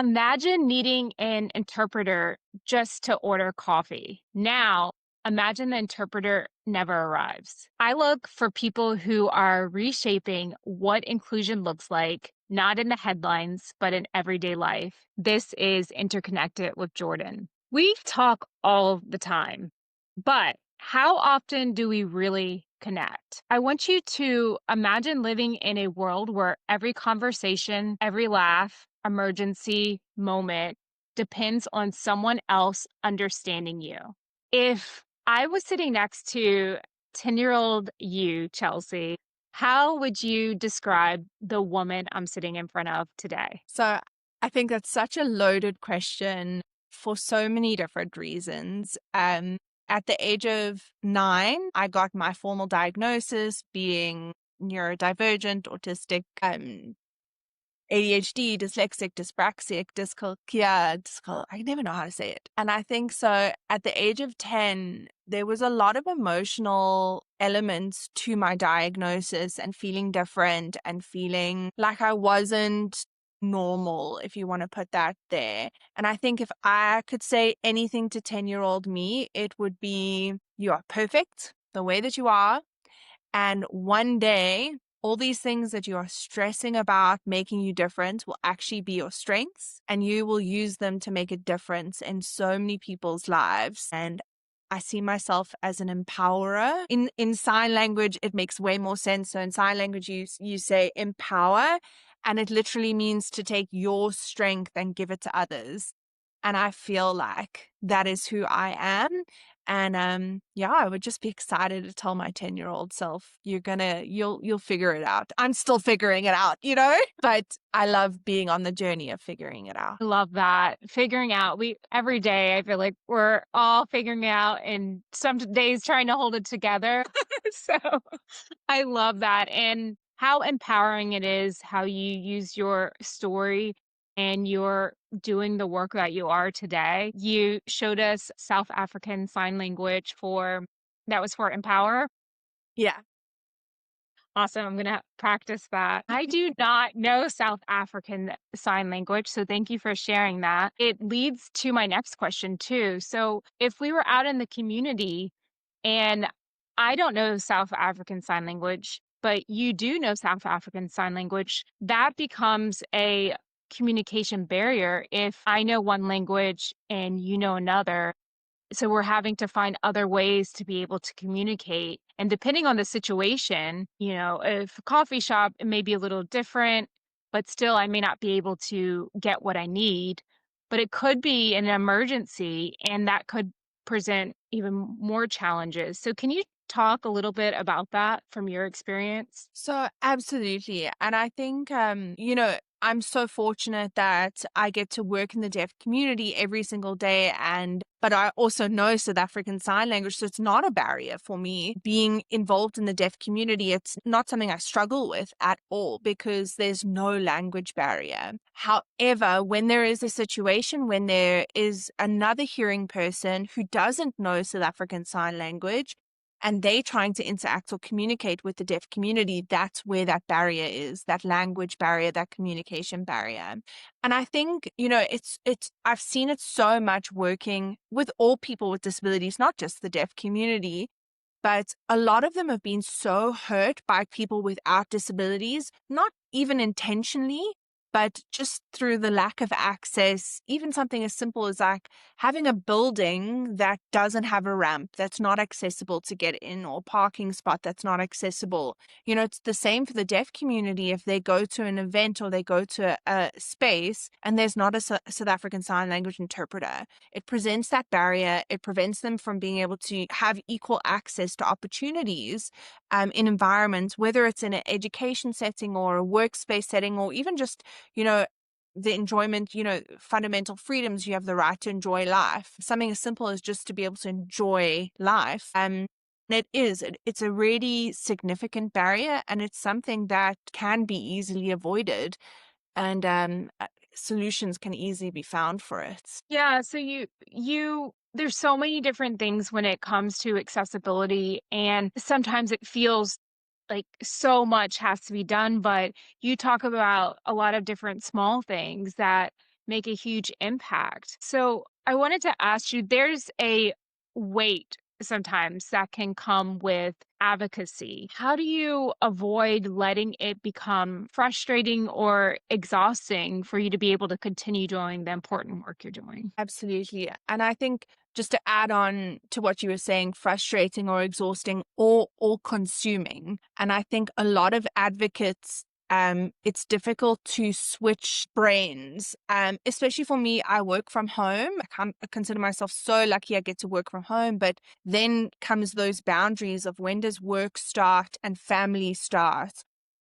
Imagine needing an interpreter just to order coffee. Now, imagine the interpreter never arrives. I look for people who are reshaping what inclusion looks like, not in the headlines, but in everyday life. This is Interconnected with Jourdan. We talk all the time, but how often do we really connect? I want you to imagine living in a world where every conversation, every laugh, emergency moment depends on someone else understanding you. If I was sitting next to 10-year-old you, Chelsea, how would you describe the woman I'm sitting in front of today? So I think that's such a loaded question for so many different reasons. At the age of 9, I got my formal diagnosis being neurodivergent, autistic, ADHD, dyslexic, dyspraxic, dyscalculia, I never know how to say it. And I think so at the age of 10, there was a lot of emotional elements to my diagnosis and feeling different and feeling like I wasn't normal, if you want to put that there. And I think if I could say anything to 10-year-old me, it would be, you are perfect the way that you are. And one day, all these things that you are stressing about making you different will actually be your strengths, and you will use them to make a difference in so many people's lives. And I see myself as an empowerer. In sign language, it makes way more sense. So in sign language, you say empower, and it literally means to take your strength and give it to others. And I feel like that is who I am. And yeah, I would just be excited to tell my 10-year-old self, you'll figure it out. I'm still figuring it out, but I love being on the journey of figuring it out. I love that. Figuring out, we every day, I feel like we're all figuring out and some days trying to hold it together. So I love that. And how empowering it is how you use your story and you're doing the work that you are today. You showed us South African Sign Language that was for empower. Yeah. Awesome. I'm going to practice that. I do not know South African Sign Language, so thank you for sharing that. It leads to my next question, too. So, if we were out in the community and I don't know South African Sign Language, but you do know South African Sign Language, that becomes a communication barrier if I know one language and you know another. So we're having to find other ways to be able to communicate. And depending on the situation, if a coffee shop, it may be a little different, but still I may not be able to get what I need. But it could be an emergency and that could present even more challenges. So can you talk a little bit about that from your experience? So absolutely. And I think, I'm so fortunate that I get to work in the deaf community every single day. But I also know South African Sign Language. So it's not a barrier for me being involved in the deaf community. It's not something I struggle with at all because there's no language barrier. However, when there is a situation when there is another hearing person who doesn't know South African Sign Language, and they trying to interact or communicate with the deaf community, that's where that barrier is, that language barrier, that communication barrier. And I think, I've seen it so much working with all people with disabilities, not just the deaf community, but a lot of them have been so hurt by people without disabilities, not even intentionally, but just through the lack of access, even something as simple as like having a building that doesn't have a ramp, that's not accessible to get in, or parking spot that's not accessible. It's the same for the deaf community. If they go to an event or they go to a space and there's not a South African Sign Language interpreter, it presents that barrier. It prevents them from being able to have equal access to opportunities in environments, whether it's in an education setting or a workspace setting, or even just the enjoyment, fundamental freedoms. You have the right to enjoy life. Something as simple as just to be able to enjoy life. It's a really significant barrier, and it's something that can be easily avoided, and solutions can easily be found for it. Yeah, so there's so many different things when it comes to accessibility, and sometimes it feels like so much has to be done, but you talk about a lot of different small things that make a huge impact. So I wanted to ask you, there's a weight sometimes that can come with advocacy. How do you avoid letting it become frustrating or exhausting for you to be able to continue doing the important work you're doing? Absolutely. And I think just to add on to what you were saying, frustrating or exhausting or consuming. And I think a lot of advocates, it's difficult to switch brains. Especially for me, I work from home. I consider myself so lucky I get to work from home, but then comes those boundaries of when does work start and family start?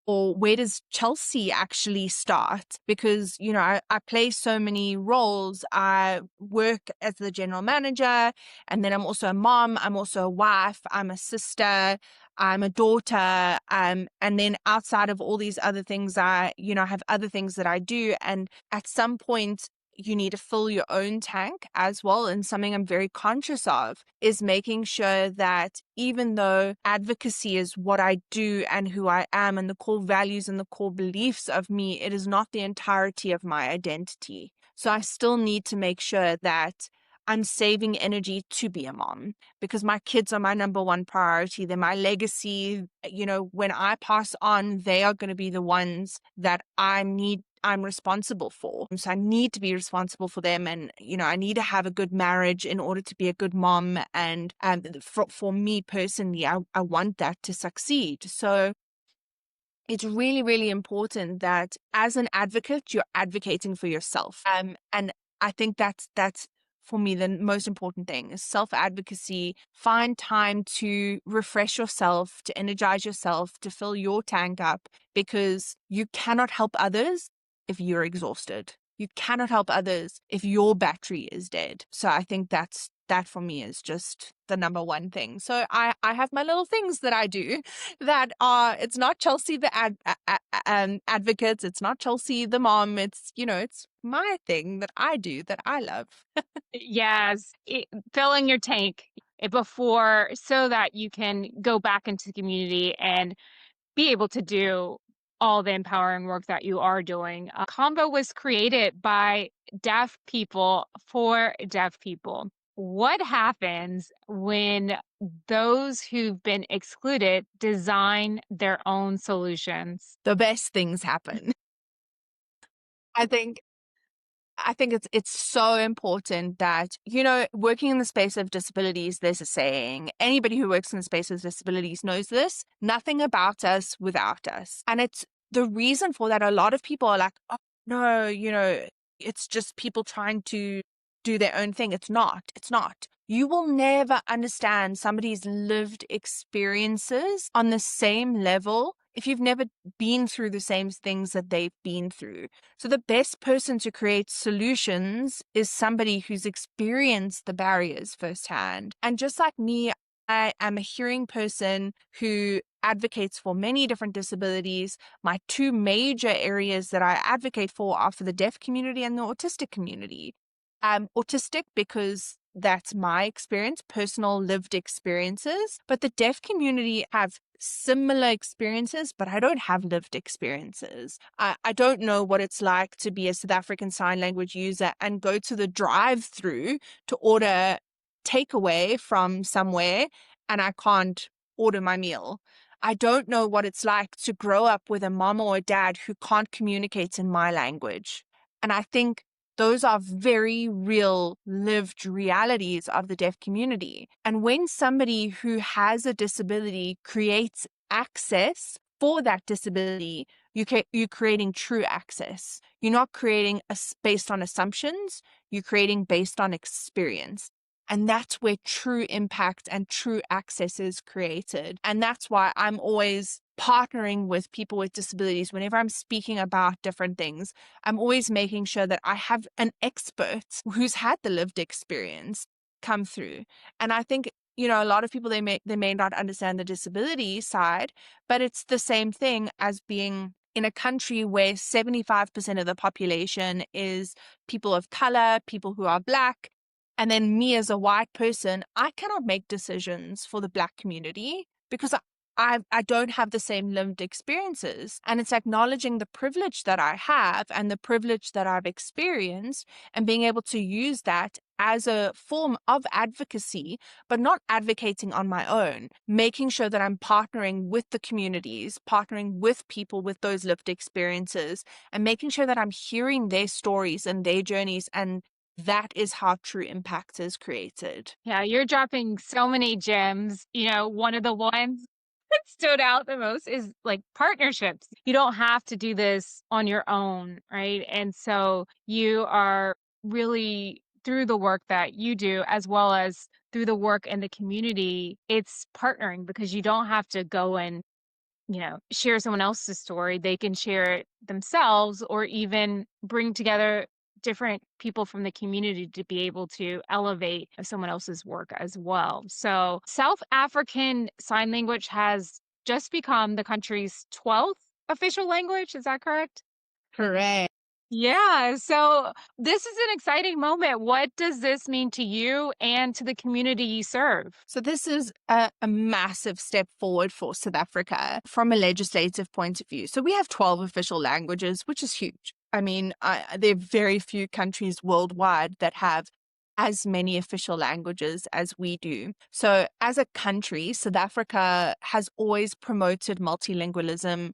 Or where does Chelsea actually start? Because, I play so many roles. I work as the general manager, and then I'm also a mom. I'm also a wife. I'm a sister. I'm a daughter. And then outside of all these other things, I have other things that I do. And at some point, you need to fill your own tank as well. And something I'm very conscious of is making sure that even though advocacy is what I do and who I am and the core values and the core beliefs of me, it is not the entirety of my identity. So I still need to make sure that I'm saving energy to be a mom because my kids are my number one priority. They're my legacy. When I pass on, they are going to be the ones that I'm responsible for. So I need to be responsible for them. And, I need to have a good marriage in order to be a good mom. And for me personally, I want that to succeed. So it's really, really important that as an advocate, you're advocating for yourself. And I think that's for me, the most important thing is self-advocacy. Find time to refresh yourself, to energize yourself, to fill your tank up, because you cannot help others if you're exhausted. You cannot help others if your battery is dead. So I think that for me is just the number one thing. So I have my little things that I do that are, it's not Chelsea the advocates, it's not Chelsea the mom, it's my thing that I do that I love. Yes, filling your tank before so that you can go back into the community and be able to do all the empowering work that you are doing. Convo was created by deaf people for deaf people. What happens when those who've been excluded design their own solutions? The best things happen. I think it's so important that, working in the space of disabilities, there's a saying, anybody who works in the space of disabilities knows this, nothing about us without us. And it's the reason for that. A lot of people are like, oh, no, it's just people trying to do their own thing. It's not. You will never understand somebody's lived experiences on the same level if you've never been through the same things that they've been through. So the best person to create solutions is somebody who's experienced the barriers firsthand. And just like me, I am a hearing person who advocates for many different disabilities. My two major areas that I advocate for are for the deaf community and the autistic community. Autistic because that's my experience, personal lived experiences. But the deaf community have similar experiences, but I don't have lived experiences. I don't know what it's like to be a South African Sign Language user and go to the drive-through to order takeaway from somewhere and I can't order my meal. I don't know what it's like to grow up with a mom or a dad who can't communicate in my language. And I think those are very real lived realities of the deaf community. And when somebody who has a disability creates access for that disability, you're creating true access. You're not creating based on assumptions, you're creating based on experience. And that's where true impact and true access is created. And that's why I'm always partnering with people with disabilities. Whenever I'm speaking about different things, I'm always making sure that I have an expert who's had the lived experience come through. And I think, a lot of people, they may not understand the disability side, but it's the same thing as being in a country where 75% of the population is people of color, people who are Black. And then me as a white person, I cannot make decisions for the Black community because I don't have the same lived experiences. And it's acknowledging the privilege that I have and the privilege that I've experienced and being able to use that as a form of advocacy, but not advocating on my own, making sure that I'm partnering with the communities, partnering with people with those lived experiences, and making sure that I'm hearing their stories and their journeys. And that is how true impact is created. Yeah, you're dropping so many gems. One of the ones that stood out the most is like partnerships. You don't have to do this on your own, right? And so you are really, through the work that you do, as well as through the work in the community, it's partnering because you don't have to go and share someone else's story. They can share it themselves or even bring together different people from the community to be able to elevate someone else's work as well. So, South African Sign Language has just become the country's 12th official language. Is that correct? Correct. Yeah. So, this is an exciting moment. What does this mean to you and to the community you serve? So this is a massive step forward for South Africa from a legislative point of view. So we have 12 official languages, which is huge. I mean, there are very few countries worldwide that have as many official languages as we do. So as a country, South Africa has always promoted multilingualism,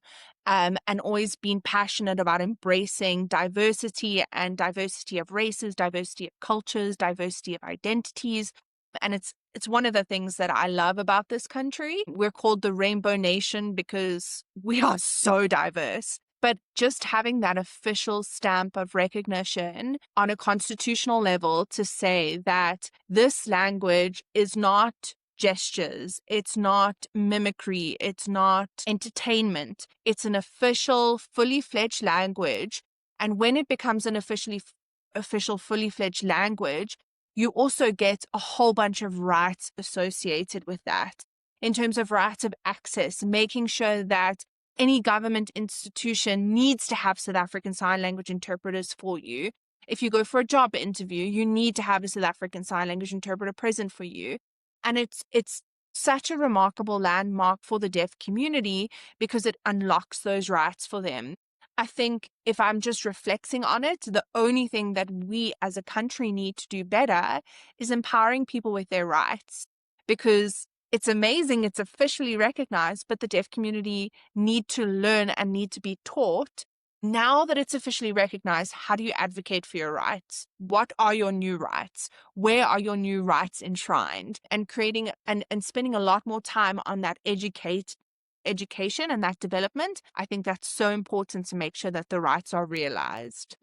and always been passionate about embracing diversity and diversity of races, diversity of cultures, diversity of identities. And it's one of the things that I love about this country. We're called the Rainbow Nation because we are so diverse. But just having that official stamp of recognition on a constitutional level to say that this language is not gestures, it's not mimicry, it's not entertainment, it's an official, fully fledged language. And when it becomes an official, fully fledged language, you also get a whole bunch of rights associated with that. In terms of rights of access, making sure that any government institution needs to have South African Sign Language interpreters for you. If you go for a job interview, you need to have a South African Sign Language interpreter present for you. And it's such a remarkable landmark for the deaf community because it unlocks those rights for them. I think if I'm just reflecting on it, the only thing that we as a country need to do better is empowering people with their rights, because it's amazing, it's officially recognized, but the deaf community need to learn and need to be taught. Now that it's officially recognized, how do you advocate for your rights? What are your new rights? Where are your new rights enshrined? And creating and spending a lot more time on that education and that development. I think that's so important to make sure that the rights are realized.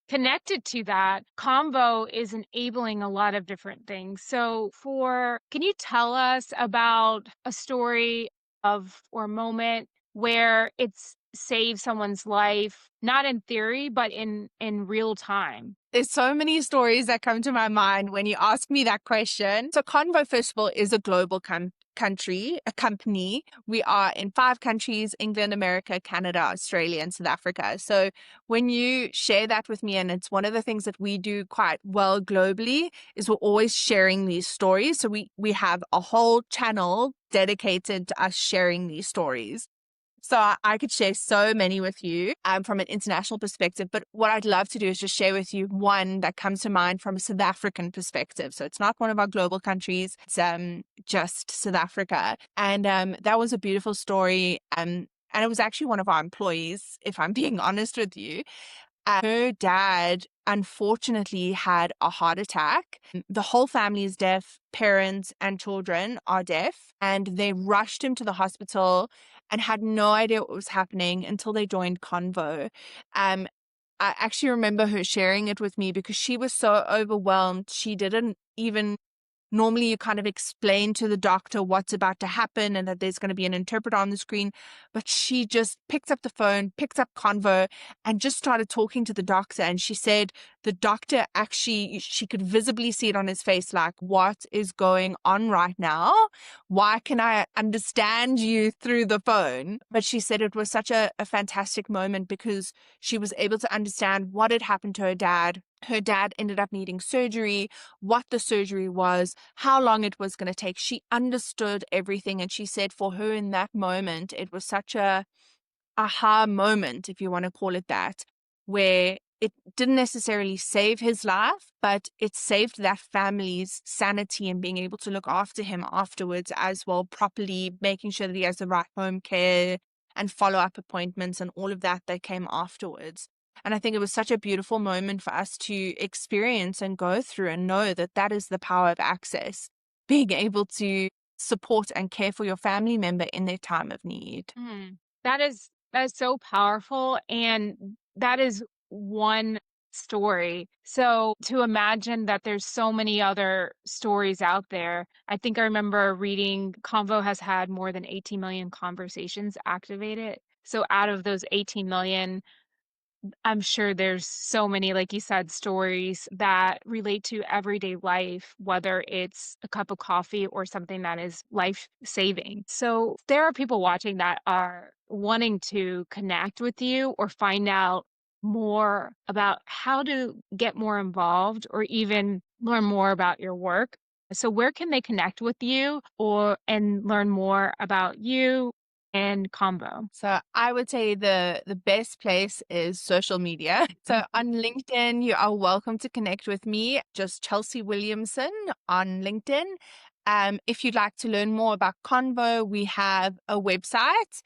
Connected to that, Convo is enabling a lot of different things. So, can you tell us about a story or a moment where it's saved someone's life, not in theory, but in real time? There's so many stories that come to my mind when you ask me that question. So Convo, first of all, is a global a company. We are in 5 countries: England, America, Canada, Australia, and South Africa. So when you share that with me, and it's one of the things that we do quite well globally, is we're always sharing these stories. So we have a whole channel dedicated to us sharing these stories. So I could share so many with you from an international perspective, but what I'd love to do is just share with you one that comes to mind from a South African perspective. So it's not one of our global countries, it's just South Africa. And that was a beautiful story. And it was actually one of our employees, if I'm being honest with you. Her dad, unfortunately, had a heart attack. The whole family is deaf. Parents and children are deaf. And they rushed him to the hospital and had no idea what was happening until they joined Convo. I actually remember her sharing it with me because she was so overwhelmed. She didn't even normally you kind of explain to the doctor what's about to happen and that there's going to be an interpreter on the screen. But she just picked up the phone, picked up Convo, and just started talking to the doctor. And she said the doctor actually, she could visibly see it on his face, like, what is going on right now? Why can I understand you through the phone? But she said it was such a fantastic moment because she was able to understand what had happened to her dad. Her dad ended up needing surgery, what the surgery was, how long it was going to take. She understood everything. And she said for her in that moment, it was such a aha moment, if you want to call it that, where it didn't necessarily save his life, but it saved that family's sanity and being able to look after him afterwards as well, properly making sure that he has the right home care and follow-up appointments and all of that that came afterwards. And I think it was such a beautiful moment for us to experience and go through and know that that is the power of access, being able to support and care for your family member in their time of need. That is so powerful, and that is one story. So to imagine that there's so many other stories out there. I think I remember reading Convo has had more than 18 million conversations activated. So out of those 18 million, I'm sure there's so many, like you said, stories that relate to everyday life, whether it's a cup of coffee or something that is life saving. So there are people watching that are wanting to connect with you or find out more about how to get more involved or even learn more about your work. So where can they connect with you or and learn more about you and Convo? So I would say the best place is social media. So on LinkedIn, you are welcome to connect with me, just Chelsea Williamson on LinkedIn. If you'd like to learn more about Convo, we have a website,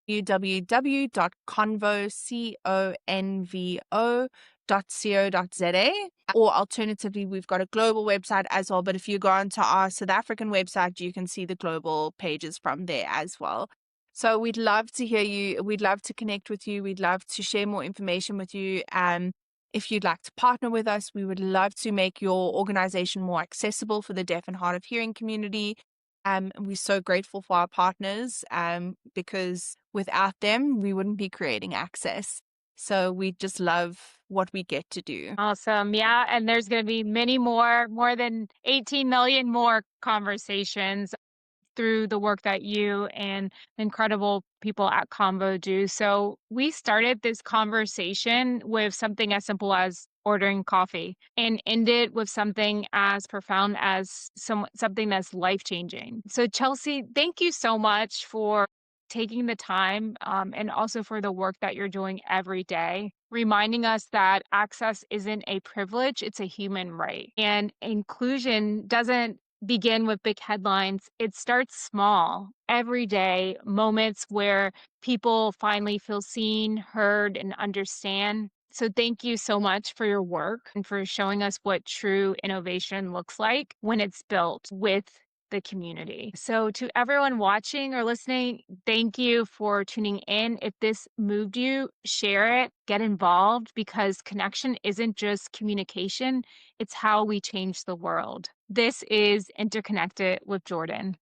www.convo.co.za. Or alternatively, we've got a global website as well. But if you go onto our South African website, you can see the global pages from there as well. So we'd love to hear you. We'd love to connect with you. We'd love to share more information with you. If you'd like to partner with us, we would love to make your organization more accessible for the deaf and hard of hearing community. We're so grateful for our partners because without them, we wouldn't be creating access. So we just love what we get to do. Awesome. Yeah. And there's going to be many more than 18 million more conversations through the work that you and incredible people at Convo do. So we started this conversation with something as simple as ordering coffee and ended with something as profound as something that's life-changing. So Chelsea, thank you so much for taking the time and also for the work that you're doing every day, reminding us that access isn't a privilege, it's a human right. And inclusion doesn't begin with big headlines. It starts small, everyday moments where people finally feel seen, heard, and understand. So thank you so much for your work and for showing us what true innovation looks like when it's built with the community. So to everyone watching or listening, thank you for tuning in. If this moved you, share it, get involved because connection isn't just communication, it's how we change the world. This is Interconnected with Jourdan.